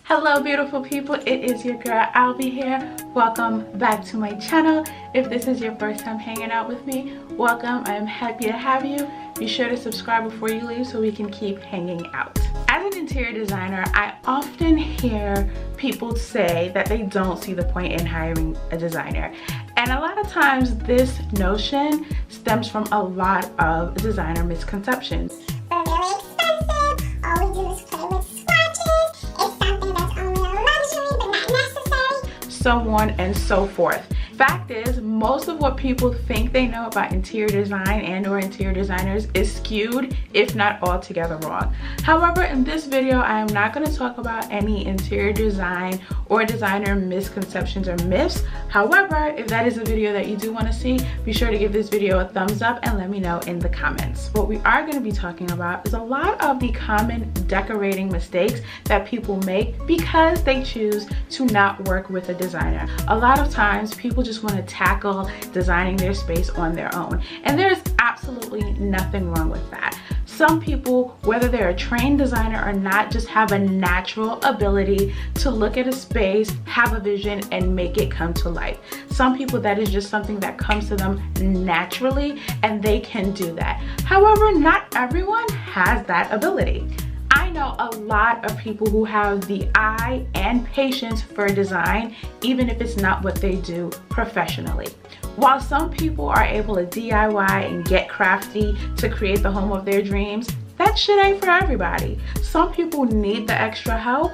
Hello beautiful people, it is your girl Albie here. Welcome back to my channel. If this is your first time hanging out with me, welcome. I am happy to have you. Be sure to subscribe before you leave so we can keep hanging out. As an interior designer, I often hear people say that they don't see the point in hiring a designer. And a lot of times this notion stems from a lot of designer misconceptions. We're really expensive. All we do is play with swatches. It's something that's only a luxury but not necessary. So on and so forth. Fact is, most of what people think they know about interior design and or interior designers is skewed, if not altogether wrong. However, in this video, I am not going to talk about any interior design or designer misconceptions or myths. However, if that is a video that you do want to see, be sure to give this video a thumbs up and let me know in the comments. What we are going to be talking about is a lot of the common decorating mistakes that people make because they choose to not work with a designer. A lot of times people just want to tackle designing their space on their own, and there's absolutely nothing wrong with that. Some people, whether they're a trained designer or not, just have a natural ability to look at a space, have a vision, and make it come to life. Some people, that is just something that comes to them naturally, and they can do that. However, not everyone has that ability. I know a lot of people who have the eye and patience for design, even if it's not what they do professionally. While some people are able to DIY and get crafty to create the home of their dreams, that shit ain't for everybody. Some people need the extra help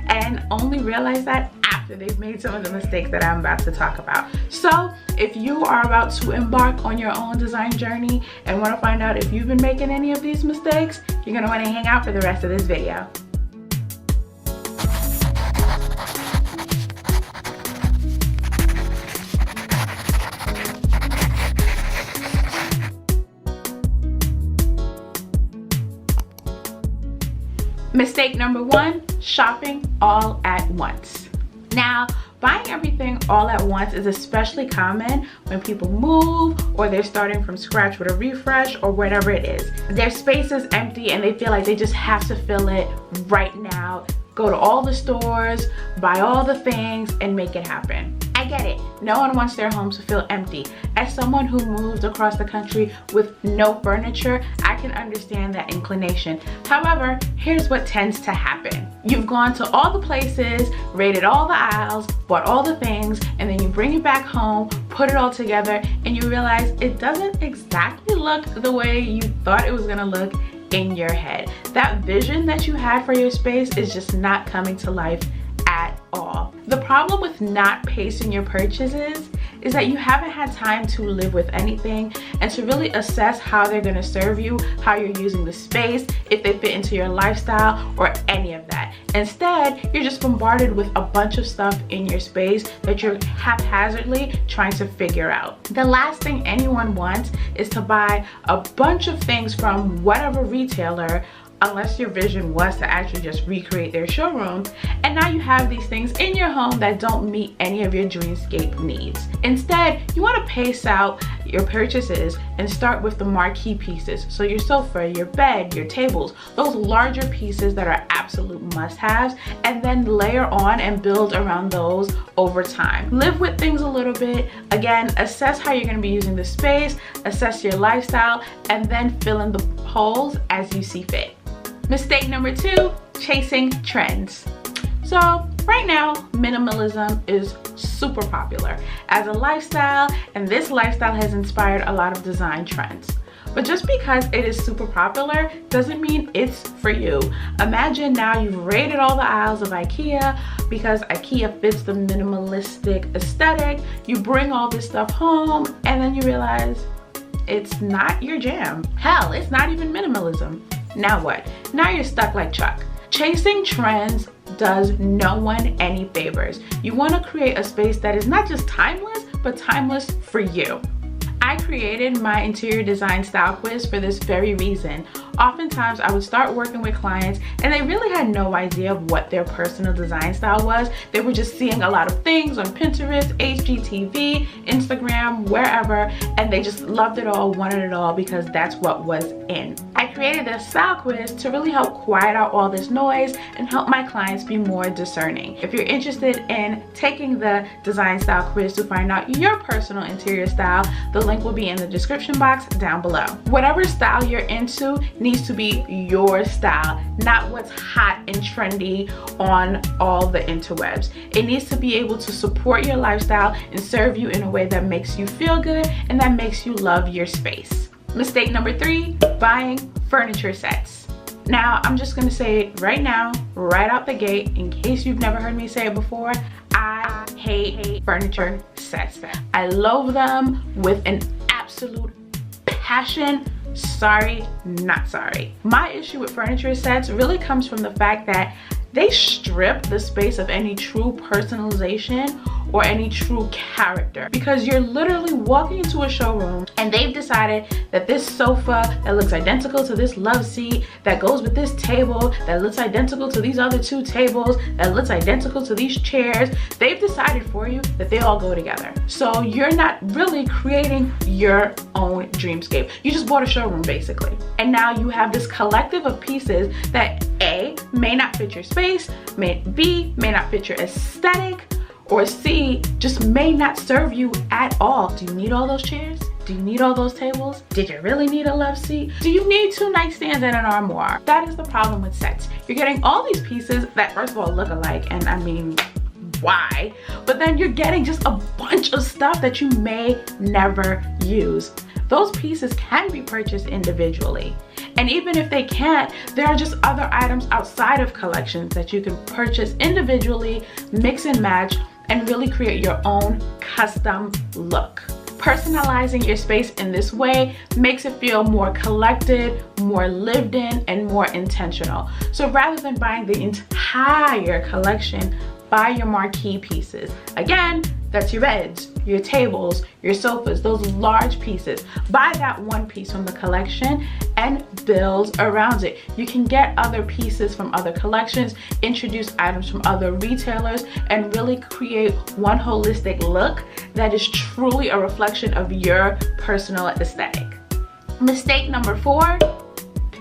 and only realize that after they've made some of the mistakes that I'm about to talk about. So if you are about to embark on your own design journey and want to find out if you've been making any of these mistakes, you're going to want to hang out for the rest of this video. Mistake number one, shopping all at once. Now, buying everything all at once is especially common when people move or they're starting from scratch with a refresh or whatever it is. Their space is empty and they feel like they just have to fill it right now. Go to all the stores, buy all the things, and make it happen. I get it. No one wants their home to feel empty. As someone who moved across the country with no furniture, I can understand that inclination. However, here's what tends to happen. You've gone to all the places, raided all the aisles, bought all the things, and then you bring it back home, put it all together, and you realize it doesn't exactly look the way you thought it was gonna look in your head. That vision that you had for your space is just not coming to life at all. The problem with not pacing your purchases is that you haven't had time to live with anything and to really assess how they're going to serve you, how you're using the space, if they fit into your lifestyle, or any of that. Instead, you're just bombarded with a bunch of stuff in your space that you're haphazardly trying to figure out. The last thing anyone wants is to buy a bunch of things from whatever retailer, unless your vision was to actually just recreate their showroom, and now you have these things in your home that don't meet any of your dreamscape needs. Instead, you want to pace out your purchases and start with the marquee pieces. So your sofa, your bed, your tables, those larger pieces that are absolute must-haves, and then layer on and build around those over time. Live with things a little bit. Again, assess how you're going to be using the space, assess your lifestyle, and then fill in the holes as you see fit. Mistake number two, chasing trends. So right now, minimalism is super popular as a lifestyle, and this lifestyle has inspired a lot of design trends. But just because it is super popular doesn't mean it's for you. Imagine now you've raided all the aisles of IKEA because IKEA fits the minimalistic aesthetic. You bring all this stuff home and then you realize it's not your jam. Hell, it's not even minimalism. Now what? Now you're stuck like Chuck. Chasing trends does no one any favors. You want to create a space that is not just timeless, but timeless for you. I created my interior design style quiz for this very reason. Oftentimes I would start working with clients and they really had no idea of what their personal design style was. They were just seeing a lot of things on Pinterest, HGTV, Instagram, wherever, and they just loved it all, wanted it all because that's what was in. I created this style quiz to really help quiet out all this noise and help my clients be more discerning. If you're interested in taking the design style quiz to find out your personal interior style, the link will be in the description box down below. Whatever style you're into needs to be your style, not what's hot and trendy on all the interwebs. It needs to be able to support your lifestyle and serve you in a way that makes you feel good and that makes you love your space. Mistake number 3, buying furniture sets. Now, I'm just gonna say it right now, right out the gate, in case you've never heard me say it before, I hate furniture sets. I loathe them with an absolute passion. Sorry, not sorry. My issue with furniture sets really comes from the fact that they strip the space of any true personalization or any true character, because you're literally walking into a showroom and they've decided that this sofa that looks identical to this love seat, that goes with this table, that looks identical to these other 2 tables, that looks identical to these chairs, they've decided for you that they all go together. So you're not really creating your own dreamscape. You just bought a showroom basically. And now you have this collective of pieces that A, may not fit your space, B, may not fit your aesthetic, or C, just may not serve you at all. Do you need all those chairs? Do you need all those tables? Did you really need a love seat? Do you need 2 nightstands and an armoire? That is the problem with sets. You're getting all these pieces that first of all look alike, and I mean, why? But then you're getting just a bunch of stuff that you may never use. Those pieces can be purchased individually. And even if they can't, there are just other items outside of collections that you can purchase individually, mix and match, and really create your own custom look. Personalizing your space in this way makes it feel more collected, more lived in, and more intentional. So rather than buying the entire collection, buy your marquee pieces. Again, that's your beds, your tables, your sofas, those large pieces. Buy that one piece from the collection and build around it. You can get other pieces from other collections, introduce items from other retailers, and really create one holistic look that is truly a reflection of your personal aesthetic. Mistake number 4,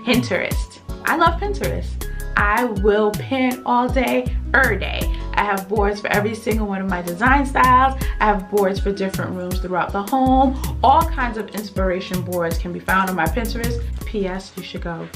Pinterest. I love Pinterest. I will pin all day, every day. I have boards for every single one of my design styles. I have boards for different rooms throughout the home. All kinds of inspiration boards can be found on my Pinterest. P.S. You should go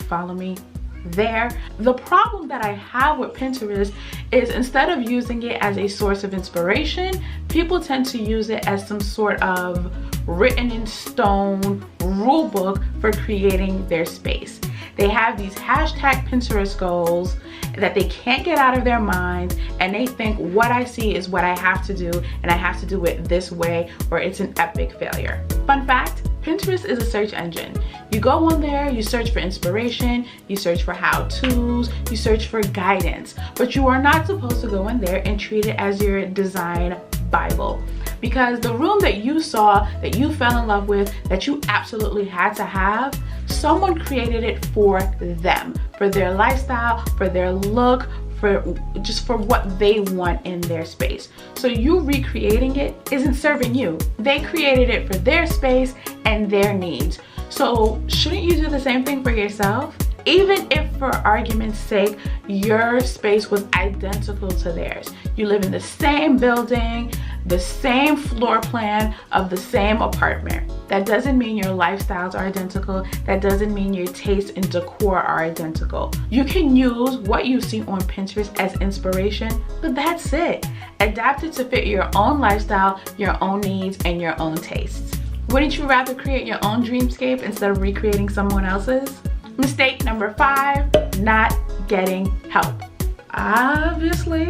follow me there. The problem that I have with Pinterest is instead of using it as a source of inspiration, people tend to use it as some sort of written in stone rule book for creating their space. They have these hashtag Pinterest goals that they can't get out of their minds, and they think what I see is what I have to do, and I have to do it this way or it's an epic failure. Fun fact, Pinterest is a search engine. You go on there, you search for inspiration, you search for how-tos, you search for guidance, but you are not supposed to go in there and treat it as your design Bible. Because the room that you saw, that you fell in love with, that you absolutely had to have, someone created it for them, for their lifestyle, for their look, for what they want in their space. So you recreating it isn't serving you. They created it for their space and their needs. So shouldn't you do the same thing for yourself? Even if for argument's sake, your space was identical to theirs. You live in the same building, the same floor plan of the same apartment. That doesn't mean your lifestyles are identical. That doesn't mean your taste and decor are identical. You can use what you see on Pinterest as inspiration, but that's it. Adapt it to fit your own lifestyle, your own needs, and your own tastes. Wouldn't you rather create your own dreamscape instead of recreating someone else's? Mistake number 5, not getting help. Obviously,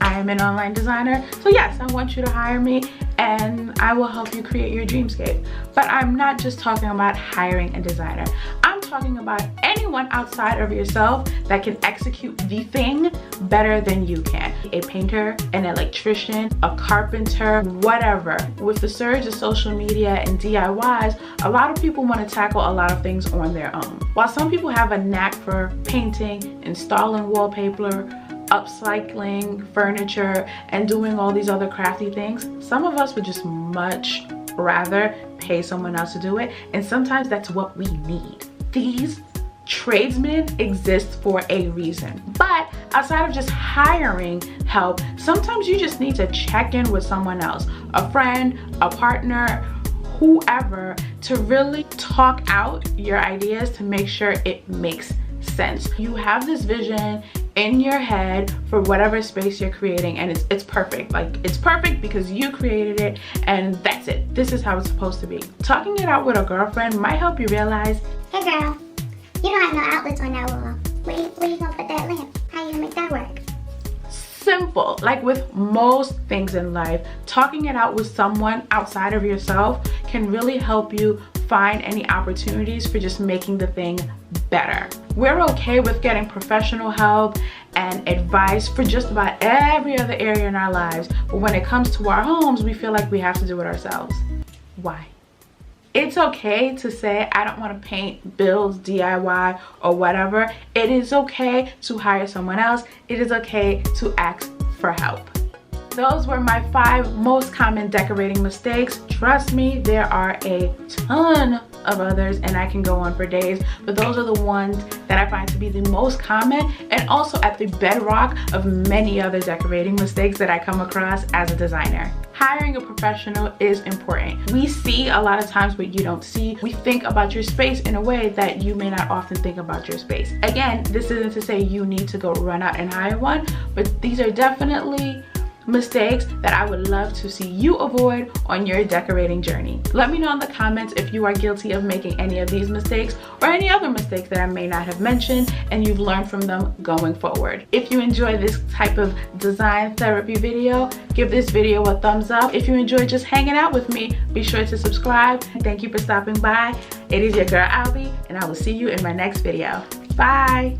I am an online designer, so yes, I want you to hire me and I will help you create your dreamscape. But I'm not just talking about hiring a designer. I'm talking about anyone outside of yourself that can execute the thing better than you can. a painter, an electrician, a carpenter, whatever. With the surge of social media and DIYs, a lot of people want to tackle a lot of things on their own. While some people have a knack for painting, installing wallpaper, upcycling furniture, and doing all these other crafty things, some of us would just much rather pay someone else to do it, and sometimes that's what we need. These tradesmen exist for a reason. But outside of just hiring help, sometimes you just need to check in with someone else, a friend, a partner, whoever, to really talk out your ideas to make sure it makes sense. You have this vision in your head for whatever space you're creating, and it's perfect. Like, it's perfect because you created it, and that's it. This is how it's supposed to be. Talking it out with a girlfriend might help you realize, hey girl, you don't have no outlets on that wall. Where you gonna put that lamp? How you gonna make that work? simple. Like with most things in life, talking it out with someone outside of yourself can really help you find any opportunities for just making the thing better. We're okay with getting professional help and advice for just about every other area in our lives, but when it comes to our homes, we feel like we have to do it ourselves. Why? It's okay to say, I don't want to paint, build, DIY, or whatever. It is okay to hire someone else. It is okay to ask for help. Those were my 5 most common decorating mistakes. Trust me, there are a ton of others and I can go on for days, but those are the ones that I find to be the most common and also at the bedrock of many other decorating mistakes that I come across as a designer. Hiring a professional is important. We see a lot of times what you don't see. We think about your space in a way that you may not often think about your space. Again, this isn't to say you need to go run out and hire one, but these are definitely mistakes that I would love to see you avoid on your decorating journey. Let me know in the comments if you are guilty of making any of these mistakes or any other mistakes that I may not have mentioned and you've learned from them going forward. If you enjoy this type of design therapy video, give this video a thumbs up. If you enjoy just hanging out with me, be sure to subscribe. Thank you for stopping by. It is your girl Albie, and I will see you in my next video. Bye.